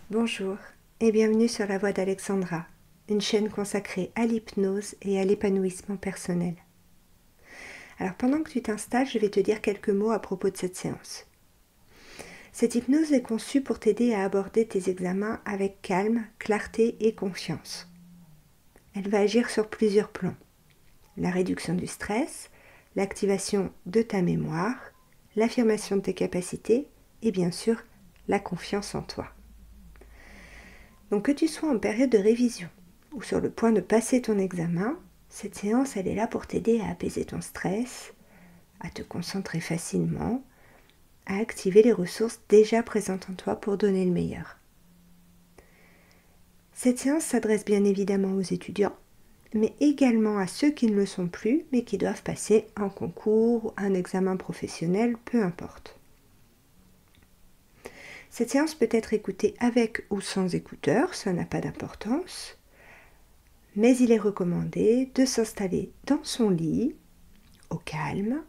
Bonjour et bienvenue sur La Voix d'Alexandra, une chaîne consacrée à l'hypnose et à l'épanouissement personnel. Alors pendant que tu t'installes, je vais te dire quelques mots à propos de cette séance. Cette hypnose est conçue pour t'aider à aborder tes examens avec calme, clarté et confiance. Elle va agir sur plusieurs plans. La réduction du stress, l'activation de ta mémoire, l'affirmation de tes capacités et bien sûr la confiance en toi. Donc que tu sois en période de révision ou sur le point de passer ton examen, cette séance elle est là pour t'aider à apaiser ton stress, à te concentrer facilement, à activer les ressources déjà présentes en toi pour donner le meilleur. Cette séance s'adresse bien évidemment aux étudiants, mais également à ceux qui ne le sont plus, mais qui doivent passer un concours, un examen professionnel, peu importe. Cette séance peut être écoutée avec ou sans écouteurs, ça n'a pas d'importance, mais il est recommandé de s'installer dans son lit, au calme,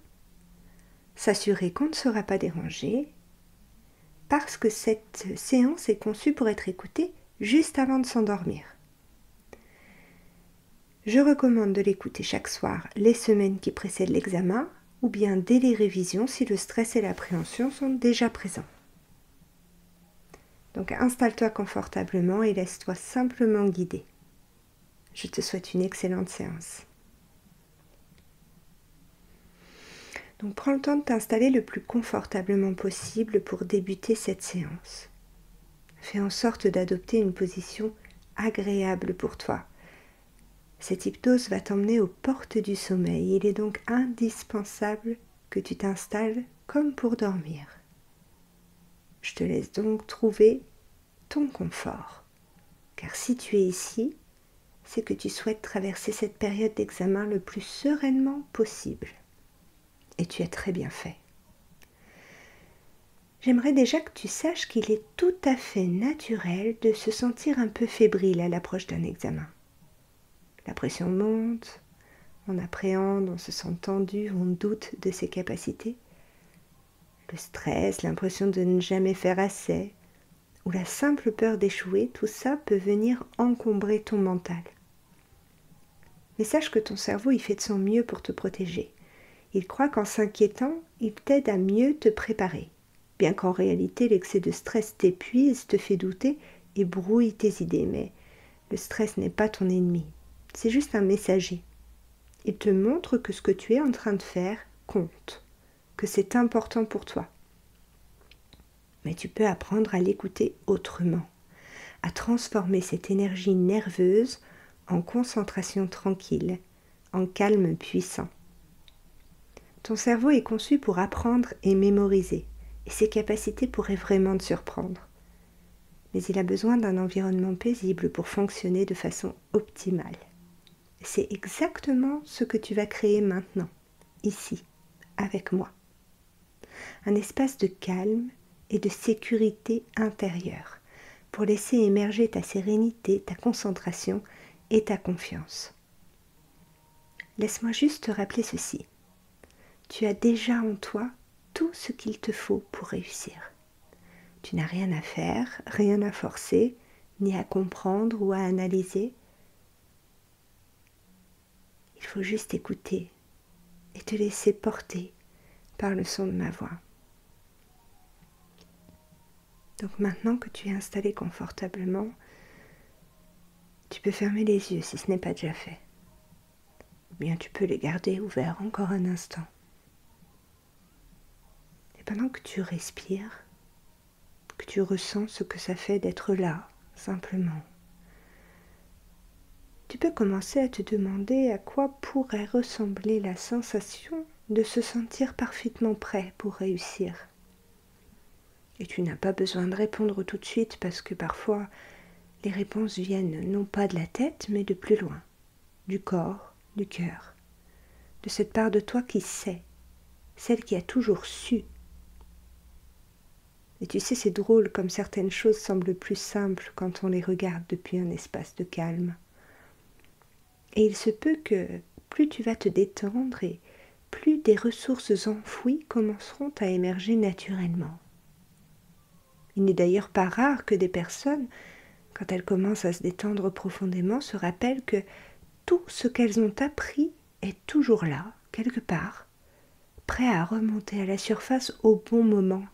s'assurer qu'on ne sera pas dérangé, parce que cette séance est conçue pour être écoutée juste avant de s'endormir. Je recommande de l'écouter chaque soir les semaines qui précèdent l'examen, ou bien dès les révisions si le stress et l'appréhension sont déjà présents. Donc installe-toi confortablement et laisse-toi simplement guider. Je te souhaite une excellente séance. Donc prends le temps de t'installer le plus confortablement possible pour débuter cette séance. Fais en sorte d'adopter une position agréable pour toi. Cette hypnose va t'emmener aux portes du sommeil. Il est donc indispensable que tu t'installes comme pour dormir. Je te laisse donc trouver ton confort. Car si tu es ici, c'est que tu souhaites traverser cette période d'examen le plus sereinement possible. Et tu as très bien fait. J'aimerais déjà que tu saches qu'il est tout à fait naturel de se sentir un peu fébrile à l'approche d'un examen. La pression monte, on appréhende, on se sent tendu, on doute de ses capacités. Le stress, l'impression de ne jamais faire assez, ou la simple peur d'échouer, tout ça peut venir encombrer ton mental. Mais sache que ton cerveau, il fait de son mieux pour te protéger. Il croit qu'en s'inquiétant, il t'aide à mieux te préparer. Bien qu'en réalité, l'excès de stress t'épuise, te fait douter et brouille tes idées. Mais le stress n'est pas ton ennemi. C'est juste un messager. Il te montre que ce que tu es en train de faire compte, que c'est important pour toi. Mais tu peux apprendre à l'écouter autrement, à transformer cette énergie nerveuse en concentration tranquille, en calme puissant. Ton cerveau est conçu pour apprendre et mémoriser, et ses capacités pourraient vraiment te surprendre. Mais il a besoin d'un environnement paisible pour fonctionner de façon optimale. C'est exactement ce que tu vas créer maintenant, ici, avec moi. Un espace de calme et de sécurité intérieure, pour laisser émerger ta sérénité, ta concentration et ta confiance. Laisse-moi juste te rappeler ceci. Tu as déjà en toi tout ce qu'il te faut pour réussir. Tu n'as rien à faire, rien à forcer, ni à comprendre ou à analyser. Il faut juste écouter et te laisser porter par le son de ma voix. Donc maintenant que tu es installé confortablement, tu peux fermer les yeux si ce n'est pas déjà fait. Ou bien tu peux les garder ouverts encore un instant. Et pendant que tu respires, que tu ressens ce que ça fait d'être là, simplement, tu peux commencer à te demander à quoi pourrait ressembler la sensation de se sentir parfaitement prêt pour réussir. Et tu n'as pas besoin de répondre tout de suite parce que parfois les réponses viennent non pas de la tête mais de plus loin, du corps, du cœur, de cette part de toi qui sait, celle qui a toujours su. Et tu sais, c'est drôle comme certaines choses semblent plus simples quand on les regarde depuis un espace de calme. Et il se peut que plus tu vas te détendre et plus des ressources enfouies commenceront à émerger naturellement. Il n'est d'ailleurs pas rare que des personnes, quand elles commencent à se détendre profondément, se rappellent que tout ce qu'elles ont appris est toujours là, quelque part, prêt à remonter à la surface au bon moment.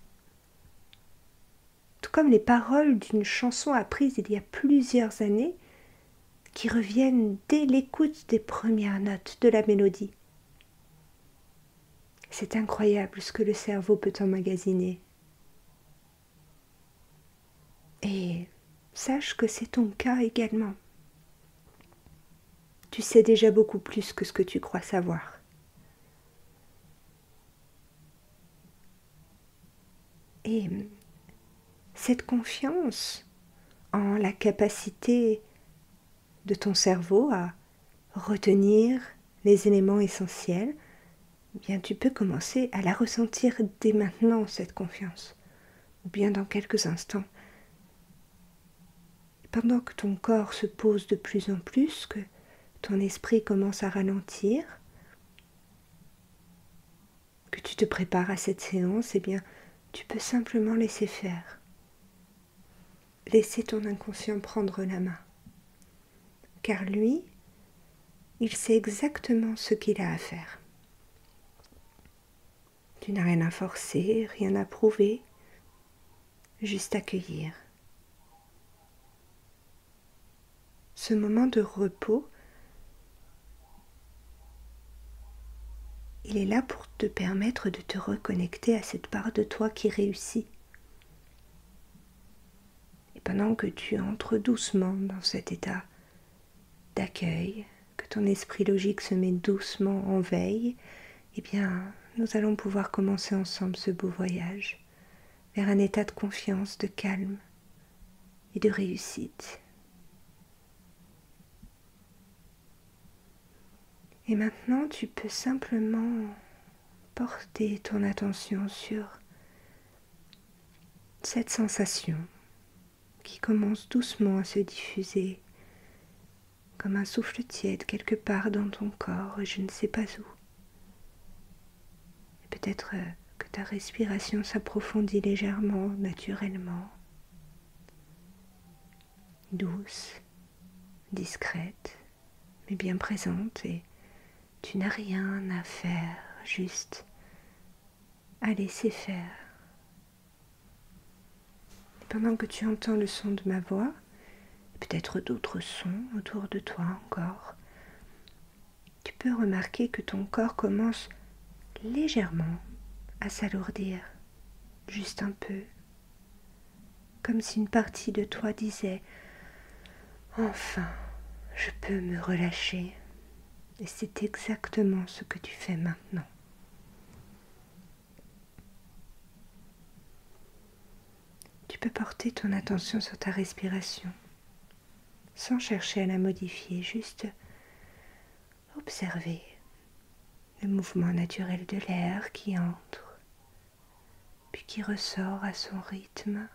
Tout comme les paroles d'une chanson apprise il y a plusieurs années qui reviennent dès l'écoute des premières notes de la mélodie. C'est incroyable ce que le cerveau peut emmagasiner. Et sache que c'est ton cas également. Tu sais déjà beaucoup plus que ce que tu crois savoir. Et cette confiance en la capacité de ton cerveau à retenir les éléments essentiels, eh bien tu peux commencer à la ressentir dès maintenant, cette confiance, ou bien dans quelques instants. Et pendant que ton corps se pose de plus en plus, que ton esprit commence à ralentir, que tu te prépares à cette séance, eh bien tu peux simplement laisser faire. Laisser ton inconscient prendre la main. Car lui, il sait exactement ce qu'il a à faire. Tu n'as rien à forcer, rien à prouver, juste accueillir. Ce moment de repos, il est là pour te permettre de te reconnecter à cette part de toi qui réussit. Et pendant que tu entres doucement dans cet état d'accueil, que ton esprit logique se met doucement en veille, eh bien, nous allons pouvoir commencer ensemble ce beau voyage vers un état de confiance, de calme et de réussite. Et maintenant, tu peux simplement porter ton attention sur cette sensation qui commence doucement à se diffuser comme un souffle tiède quelque part dans ton corps, et je ne sais pas où. Et peut-être que ta respiration s'approfondit légèrement, naturellement, douce, discrète, mais bien présente, et tu n'as rien à faire, juste à laisser faire. Et pendant que tu entends le son de ma voix, peut-être d'autres sons autour de toi encore, tu peux remarquer que ton corps commence légèrement à s'alourdir, juste un peu, comme si une partie de toi disait « Enfin, je peux me relâcher ». Et c'est exactement ce que tu fais maintenant. Tu peux porter ton attention sur ta respiration, sans chercher à la modifier, juste observer le mouvement naturel de l'air qui entre, puis qui ressort à son rythme.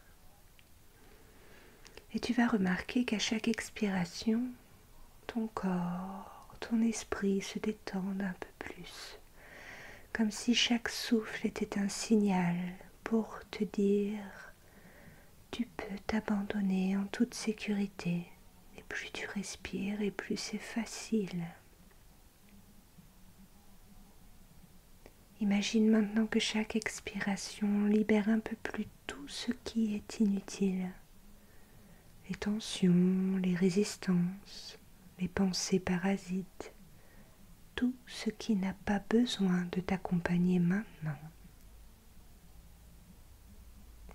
Et tu vas remarquer qu'à chaque expiration, ton corps, ton esprit se détendent un peu plus, comme si chaque souffle était un signal pour te dire « Tu peux t'abandonner en toute sécurité ». Et plus tu respires, et plus c'est facile. Imagine maintenant que chaque expiration libère un peu plus tout ce qui est inutile. Les tensions, les résistances, les pensées parasites, tout ce qui n'a pas besoin de t'accompagner maintenant.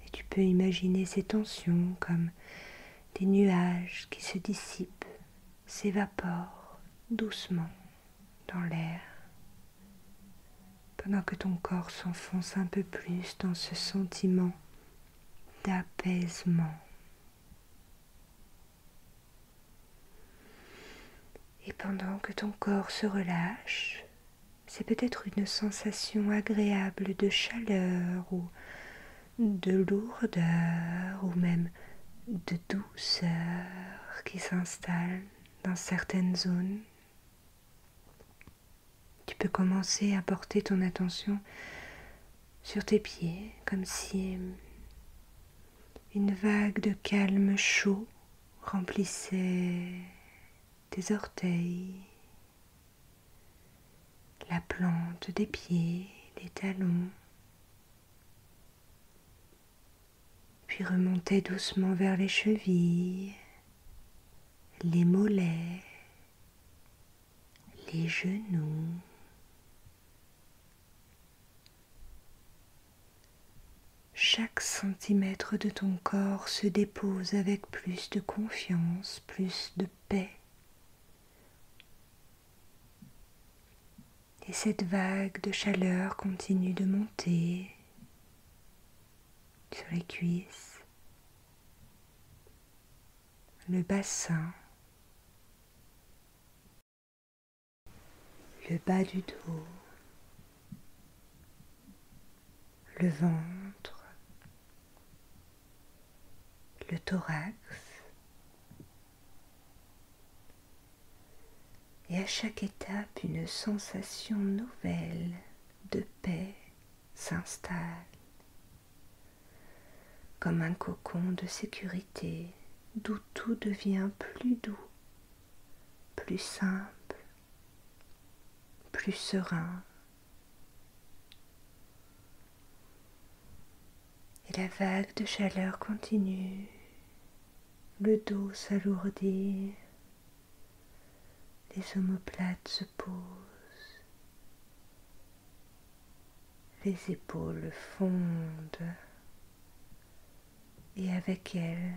Et tu peux imaginer ces tensions comme des nuages qui se dissipent, s'évaporent doucement dans l'air, pendant que ton corps s'enfonce un peu plus dans ce sentiment d'apaisement. Et pendant que ton corps se relâche, c'est peut-être une sensation agréable de chaleur ou de lourdeur ou même de douceur qui s'installe dans certaines zones. Tu peux commencer à porter ton attention sur tes pieds, comme si Une vague de calme chaud remplissait tes orteils, la plante des pieds, les talons, puis remontait doucement vers les chevilles, les mollets, les genoux. Chaque centimètre de ton corps se dépose avec plus de confiance, plus de paix. Et cette vague de chaleur continue de monter sur les cuisses, le bassin, le bas du dos, le ventre, le thorax. Et à chaque étape, une sensation nouvelle de paix s'installe, comme un cocon de sécurité, d'où tout devient plus doux, plus simple, plus serein. Et la vague de chaleur continue, le dos s'alourdit, les omoplates se posent, les épaules fondent et avec elles,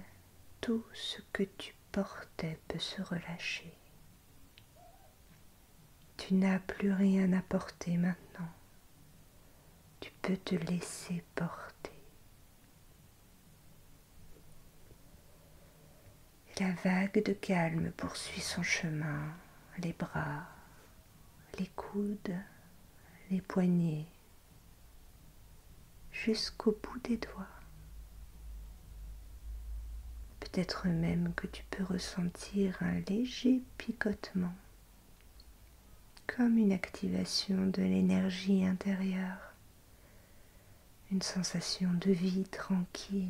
tout ce que tu portais peut se relâcher. Tu n'as plus rien à porter maintenant, tu peux te laisser porter. Et la vague de calme poursuit son chemin, les bras, les coudes, les poignets, jusqu'au bout des doigts. Peut-être même que tu peux ressentir un léger picotement, comme une activation de l'énergie intérieure, une sensation de vie tranquille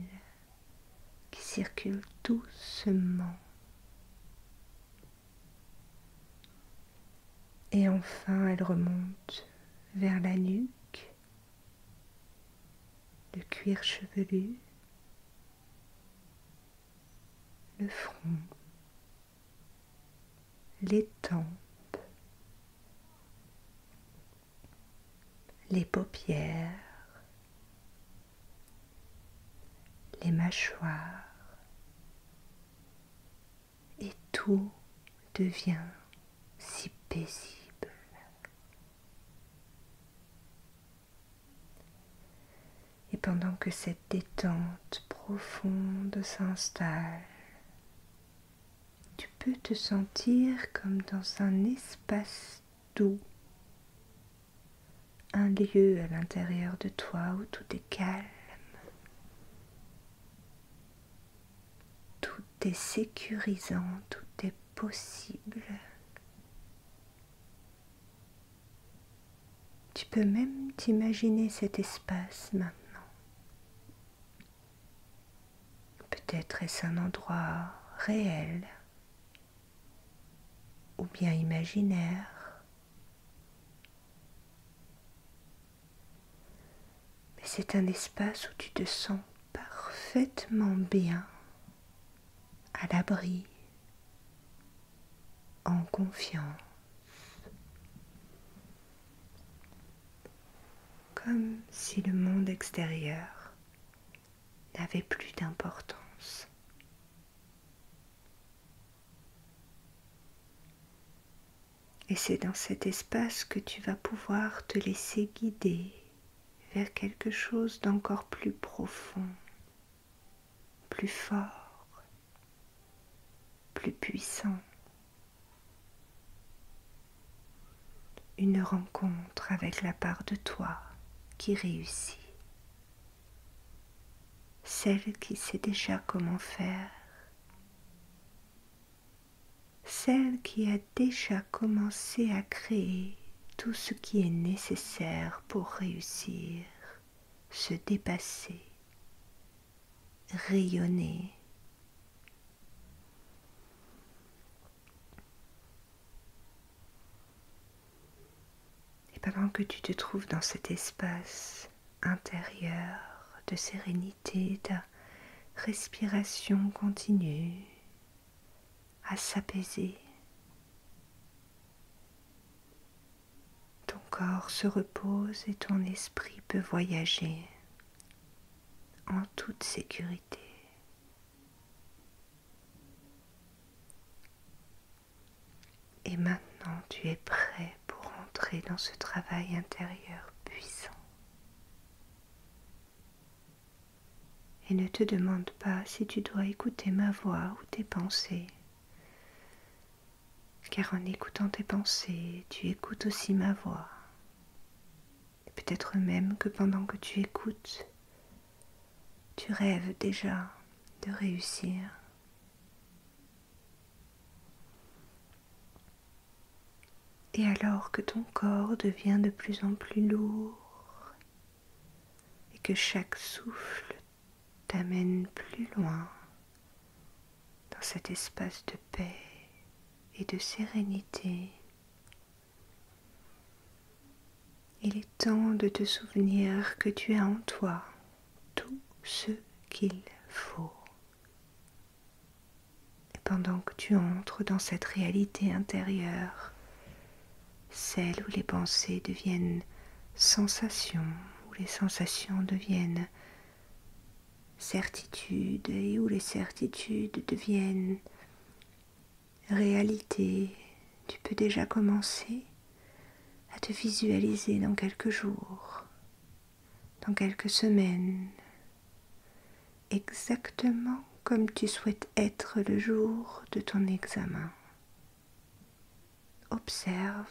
qui circule doucement. Et enfin, elle remonte vers la nuque, le cuir chevelu, le front, les tempes, les paupières, les mâchoires, et tout devient si paisible. Et pendant que cette détente profonde s'installe, tu peux te sentir comme dans un espace doux, un lieu à l'intérieur de toi où tout est calme, tout est sécurisant, tout est possible. Tu peux même t'imaginer cet espace maintenant. Peut-être est-ce un endroit réel ou bien imaginaire. Mais c'est un espace où tu te sens parfaitement bien, à l'abri, en confiance. Comme si le monde extérieur n'avait plus d'importance. Et c'est dans cet espace que tu vas pouvoir te laisser guider vers quelque chose d'encore plus profond, plus fort, plus puissant. Une rencontre avec la part de toi qui réussit, celle qui sait déjà comment faire, celle qui a déjà commencé à créer tout ce qui est nécessaire pour réussir, se dépasser, rayonner. Et pendant que tu te trouves dans cet espace intérieur de sérénité, ta respiration continue à s'apaiser. Ton corps se repose et ton esprit peut voyager en toute sécurité. Et maintenant, tu es prêt pour entrer dans ce travail intérieur puissant. Et ne te demande pas si tu dois écouter ma voix ou tes pensées. Car en écoutant tes pensées, tu écoutes aussi ma voix. Et peut-être même que pendant que tu écoutes, tu rêves déjà de réussir. Et alors que ton corps devient de plus en plus lourd et que chaque souffle t'amène plus loin dans cet espace de paix et de sérénité, il est temps de te souvenir que tu as en toi tout ce qu'il faut. Et pendant que tu entres dans cette réalité intérieure, celle où les pensées deviennent sensations, où les sensations deviennent certitudes et où les certitudes deviennent réalité, tu peux déjà commencer à te visualiser dans quelques jours, dans quelques semaines, exactement comme tu souhaites être le jour de ton examen. Observe,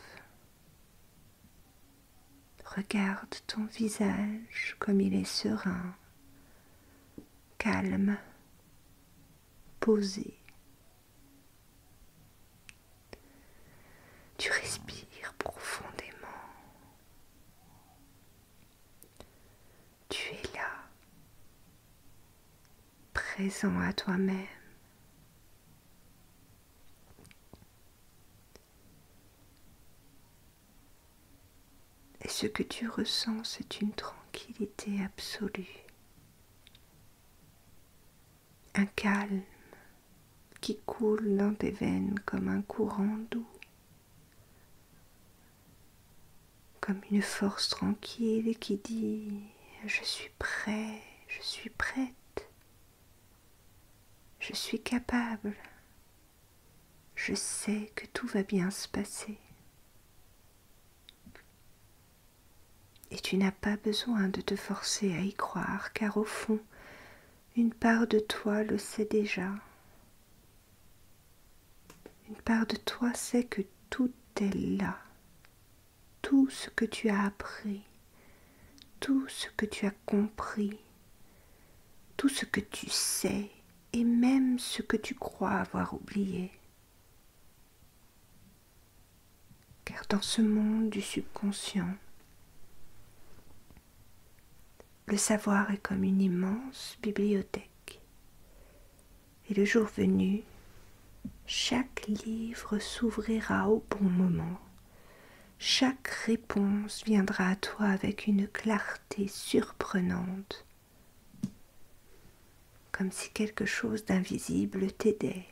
regarde ton visage comme il est serein, calme, posé. Tu respires profondément. Tu es là, présent à toi-même. Et ce que tu ressens, c'est une tranquillité absolue. Un calme qui coule dans tes veines comme un courant doux. Comme une force tranquille qui dit « Je suis prêt, je suis prête, je suis capable, je sais que tout va bien se passer. » Et tu n'as pas besoin de te forcer à y croire, car au fond, une part de toi le sait déjà. Une part de toi sait que tout est là. Tout ce que tu as appris, tout ce que tu as compris, tout ce que tu sais et même ce que tu crois avoir oublié. Car dans ce monde du subconscient, le savoir est comme une immense bibliothèque. Et le jour venu, chaque livre s'ouvrira au bon moment. Chaque réponse viendra à toi avec une clarté surprenante, comme si quelque chose d'invisible t'aidait,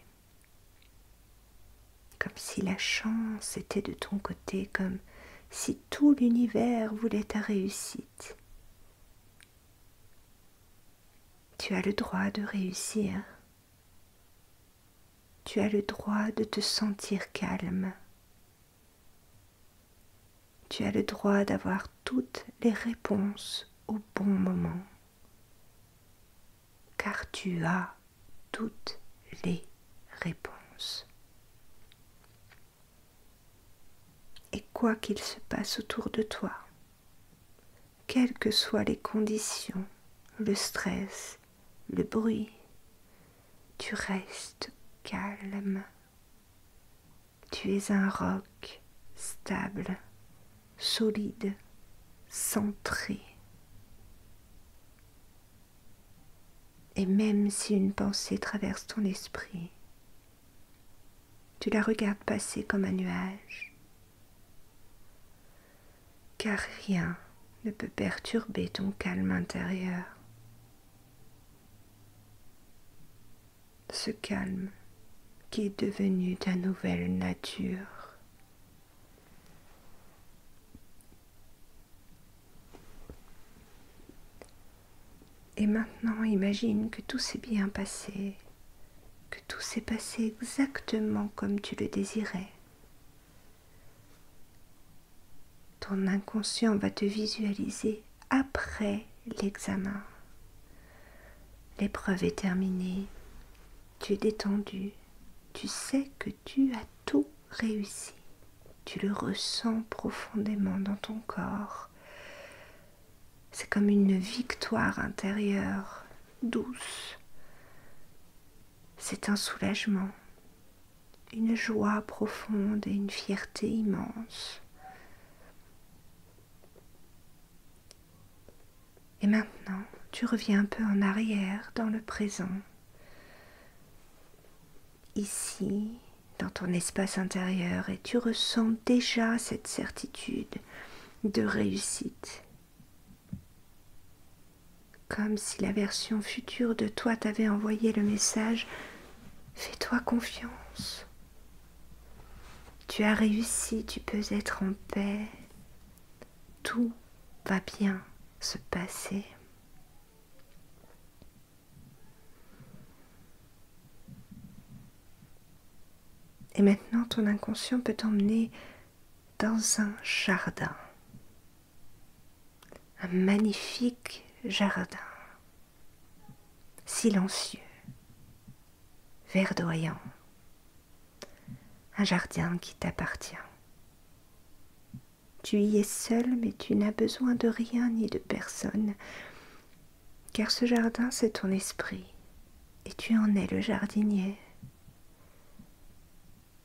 comme si la chance était de ton côté, comme si tout l'univers voulait ta réussite. Tu as le droit de réussir. Tu as le droit de te sentir calme. Tu as le droit d'avoir toutes les réponses au bon moment. Car tu as toutes les réponses. Et quoi qu'il se passe autour de toi, quelles que soient les conditions, le stress, le bruit, tu restes calme. Tu es un roc stable, solide, centré. Et même si une pensée traverse ton esprit, tu la regardes passer comme un nuage, car rien ne peut perturber ton calme intérieur. Ce calme qui est devenu ta nouvelle nature. Et maintenant, imagine que tout s'est bien passé, que tout s'est passé exactement comme tu le désirais. Ton inconscient va te visualiser après l'examen. L'épreuve est terminée, tu es détendu, tu sais que tu as tout réussi. Tu le ressens profondément dans ton corps. C'est comme une victoire intérieure, douce. C'est un soulagement, une joie profonde et une fierté immense. Et maintenant, tu reviens un peu en arrière dans le présent. Ici, dans ton espace intérieur, et tu ressens déjà cette certitude de réussite. Comme si la version future de toi t'avait envoyé le message « Fais-toi confiance ». Tu as réussi, tu peux être en paix. Tout va bien se passer. Et maintenant, ton inconscient peut t'emmener dans un jardin. Un magnifique jardin. Silencieux. Verdoyant. Un jardin qui t'appartient. Tu y es seul, mais tu n'as besoin de rien ni de personne, car ce jardin, c'est ton esprit, et tu en es le jardinier.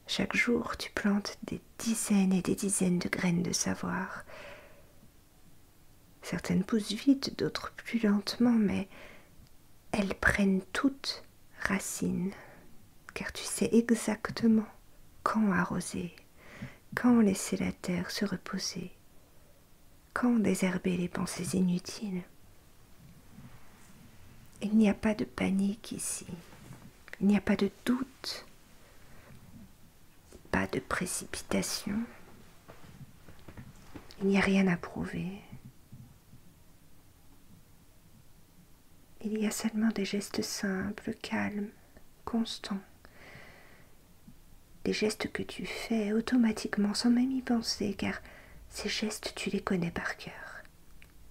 Chaque jour, tu plantes des dizaines et des dizaines de graines de savoir. Certaines poussent vite, d'autres plus lentement, mais elles prennent toutes racine, car tu sais exactement quand arroser, quand laisser la terre se reposer, quand désherber les pensées inutiles. Il n'y a pas de panique ici, il n'y a pas de doute, pas de précipitation, il n'y a rien à prouver. Il y a seulement des gestes simples, calmes, constants. Des gestes que tu fais automatiquement sans même y penser, car ces gestes, tu les connais par cœur.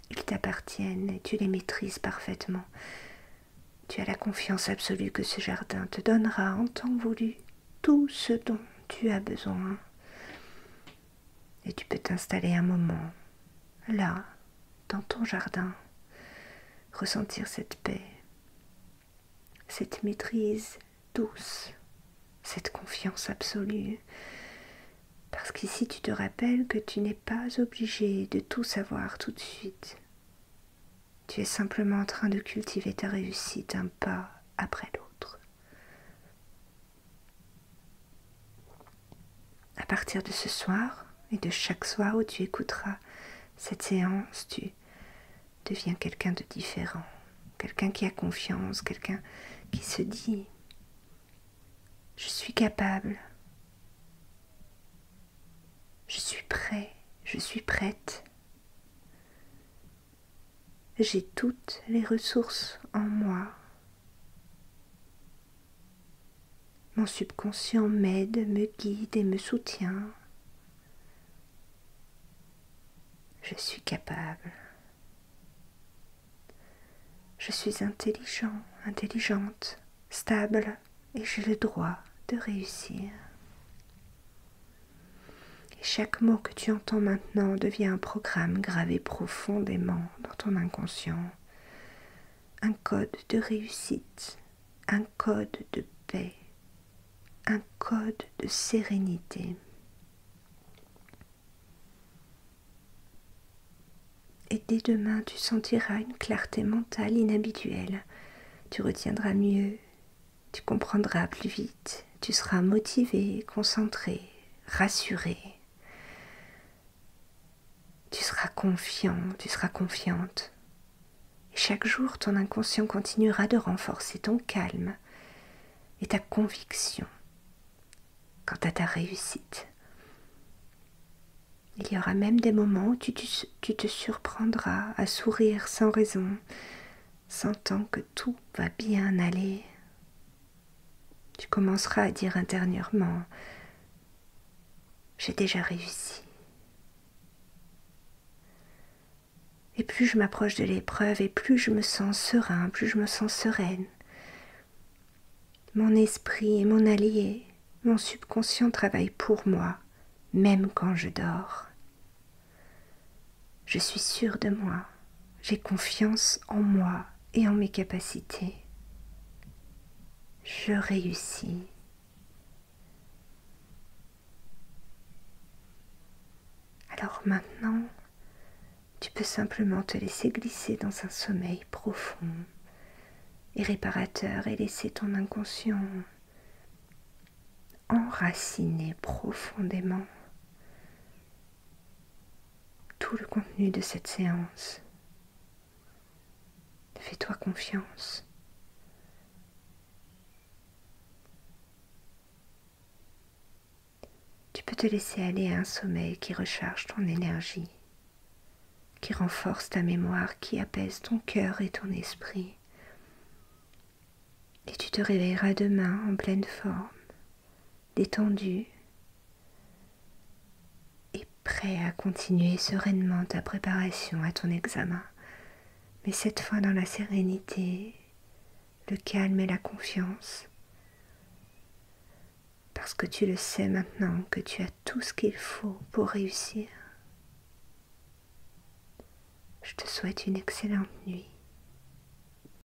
Ils t'appartiennent et tu les maîtrises parfaitement. Tu as la confiance absolue que ce jardin te donnera en temps voulu tout ce dont tu as besoin. Et tu peux t'installer un moment, là, dans ton jardin, ressentir cette paix, cette maîtrise douce, cette confiance absolue. Parce qu'ici, tu te rappelles que tu n'es pas obligé de tout savoir tout de suite. Tu es simplement en train de cultiver ta réussite un pas après l'autre. À partir de ce soir et de chaque soir où tu écouteras cette séance, tu deviens quelqu'un de différent, quelqu'un qui a confiance, quelqu'un qui se dit « Je suis capable, je suis prêt, je suis prête. J'ai toutes les ressources en moi. Mon subconscient m'aide, me guide et me soutient. Je suis capable. Je suis intelligent, intelligente, stable et j'ai le droit de réussir. » Et chaque mot que tu entends maintenant devient un programme gravé profondément dans ton inconscient. Un code de réussite, un code de paix, un code de sérénité. Et dès demain, tu sentiras une clarté mentale inhabituelle. tu retiendras mieux, tu comprendras plus vite, tu seras motivé, concentré, rassuré. Tu seras confiant, tu seras confiante. Et chaque jour, ton inconscient continuera de renforcer ton calme et ta conviction quant à ta réussite. Il y aura même des moments où tu te surprendras à sourire sans raison, sentant que tout va bien aller. Tu commenceras à dire intérieurement « J'ai déjà réussi ». Et plus je m'approche de l'épreuve et plus je me sens serein, plus je me sens sereine. Mon esprit est mon allié, mon subconscient travaille pour moi, même quand je dors. Je suis sûre de moi, j'ai confiance en moi et en mes capacités. Je réussis. Alors maintenant, tu peux simplement te laisser glisser dans un sommeil profond et réparateur et laisser ton inconscient enraciner profondément tout le contenu de cette séance. Fais-toi confiance. Tu peux te laisser aller à un sommeil qui recharge ton énergie, qui renforce ta mémoire, qui apaise ton cœur et ton esprit. Et tu te réveilleras demain en pleine forme, détendu et prêt à continuer sereinement ta préparation à ton examen, mais cette fois dans la sérénité, le calme et la confiance, parce que tu le sais maintenant que tu as tout ce qu'il faut pour réussir. Je te souhaite une excellente nuit.